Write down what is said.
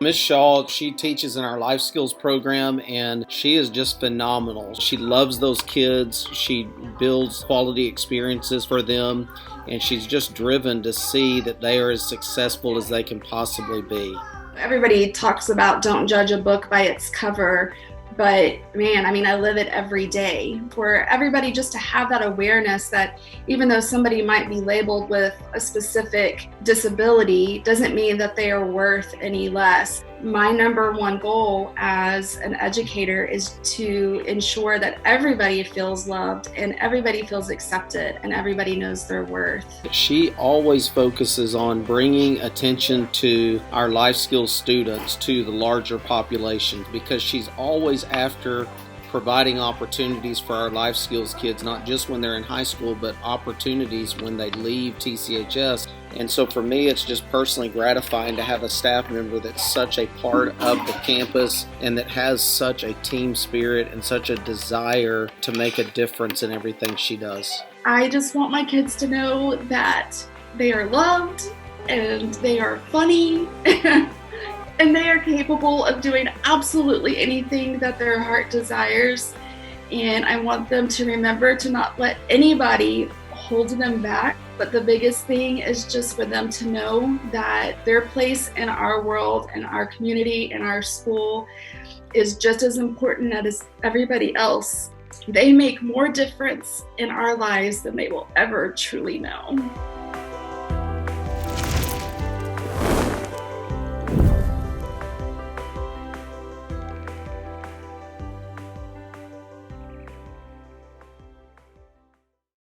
Miss Shaw, she teaches in our life skills program, and she is just phenomenal. She loves those kids. She builds quality experiences for them, and she's just driven to see that they are as successful as they can possibly be. Everybody talks about don't judge a book by its cover, but man, I live it every day. For everybody just to have that awareness that even though somebody might be labeled with a specific disability, doesn't mean that they are worth any less. My number one goal as an educator is to ensure that everybody feels loved and everybody feels accepted and everybody knows their worth. She always focuses on bringing attention to our life skills students to the larger population, because she's always after providing opportunities for our life skills kids, not just when they're in high school, but opportunities when they leave TCHS. And so for me, it's just personally gratifying to have a staff member that's such a part of the campus and that has such a team spirit and such a desire to make a difference in everything she does. I just want my kids to know that they are loved and they are funny and they are capable of doing absolutely anything that their heart desires. And I want them to remember to not let anybody hold them back. But the biggest thing is just for them to know that their place in our world and our community and our school is just as important as everybody else. They make more difference in our lives than they will ever truly know.